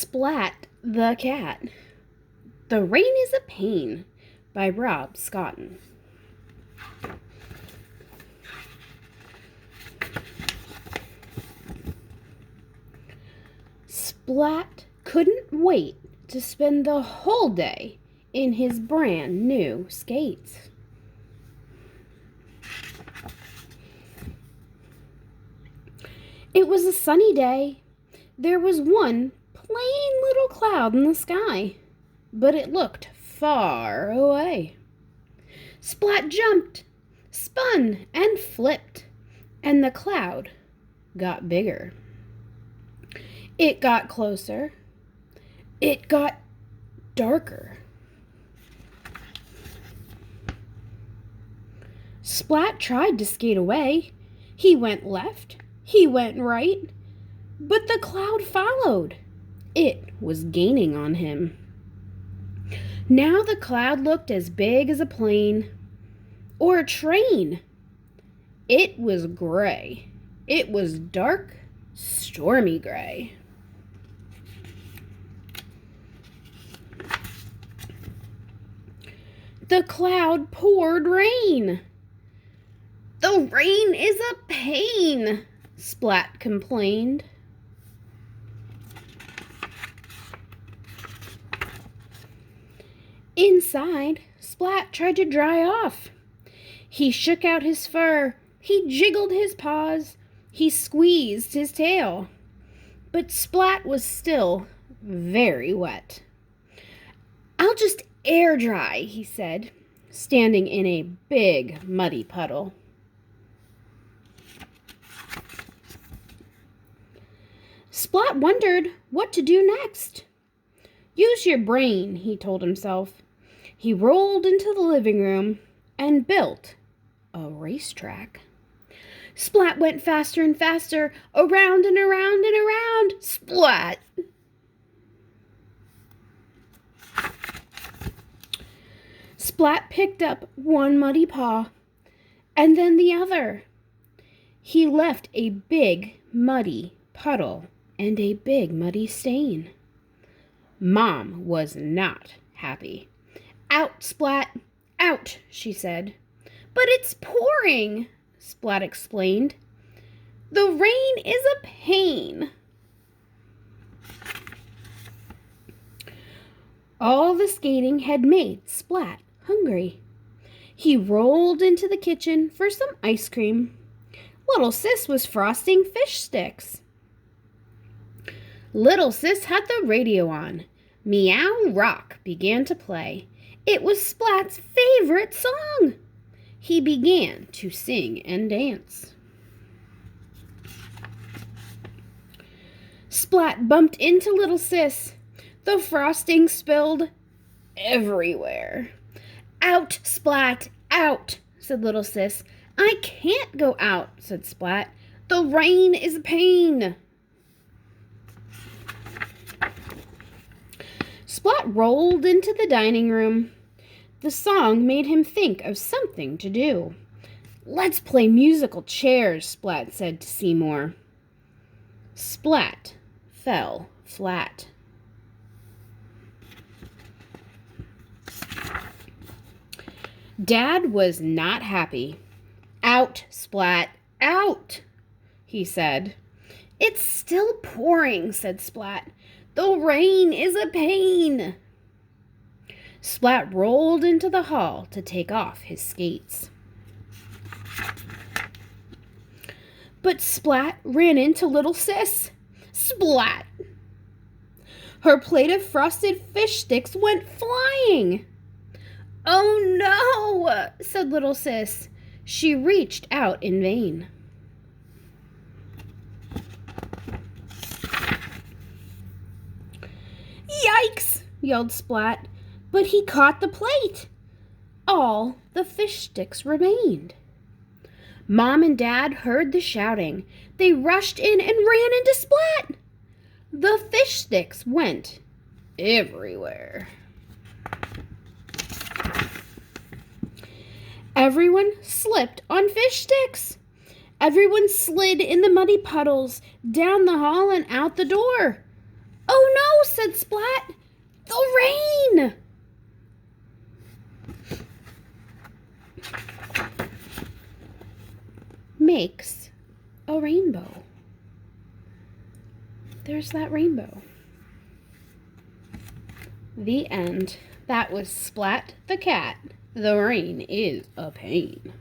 Splat the Cat. The Rain is a Pain by Scotton. Splat couldn't wait to spend the whole day in his brand new skates. It was a sunny day. There was one plain little cloud in the sky, but it looked far away. Splat jumped, spun, and flipped, and the cloud got bigger. It got closer. It got darker. Splat tried to skate away. He went left. He went right. But the cloud followed. It was gaining on him. Now the cloud looked as big as a plane or a train. It was gray. It was dark, stormy gray. The cloud poured rain. The rain is a pain, Splat complained. Inside, Splat tried to dry off. He shook out his fur. He jiggled his paws. He squeezed his tail. But Splat was still very wet. "I'll just air dry," he said, standing in a big muddy puddle. Splat wondered what to do next. "Use your brain," he told himself. He rolled into the living room and built a racetrack. Splat went faster and faster, around and around and around. Splat! Splat picked up one muddy paw and then the other. He left a big muddy puddle and a big muddy stain. Mom was not happy. "Out, Splat, out," she said. "But it's pouring," Splat explained. "The rain is a pain." All the skating had made Splat hungry. He rolled into the kitchen for some ice cream. Little Sis was frosting fish sticks. Little Sis had the radio on. Meow Rock began to play. It was Splat's favorite song. He began to sing and dance. Splat bumped into Little Sis. The frosting spilled everywhere. "Out, Splat, out," said Little Sis. "I can't go out," said Splat. "The rain is a pain." Splat rolled into the dining room. The song made him think of something to do. "Let's play musical chairs," Splat said to Seymour. Splat fell flat. Dad was not happy. "Out, Splat, out," he said. "It's still pouring," said Splat. "The rain is a pain." Splat rolled into the hall to take off his skates. But Splat ran into Little Sis. Splat! Her plate of frosted fish sticks went flying. "Oh no," said Little Sis. She reached out in vain. "Yikes!" yelled Splat, but he caught the plate. All the fish sticks remained. Mom and Dad heard the shouting. They rushed in and ran into Splat. The fish sticks went everywhere. Everyone slipped on fish sticks. Everyone slid in the muddy puddles, down the hall and out the door. "Oh said Splat. The rain! Makes a rainbow. There's that rainbow. The end. That was Splat the cat. The rain is a pain.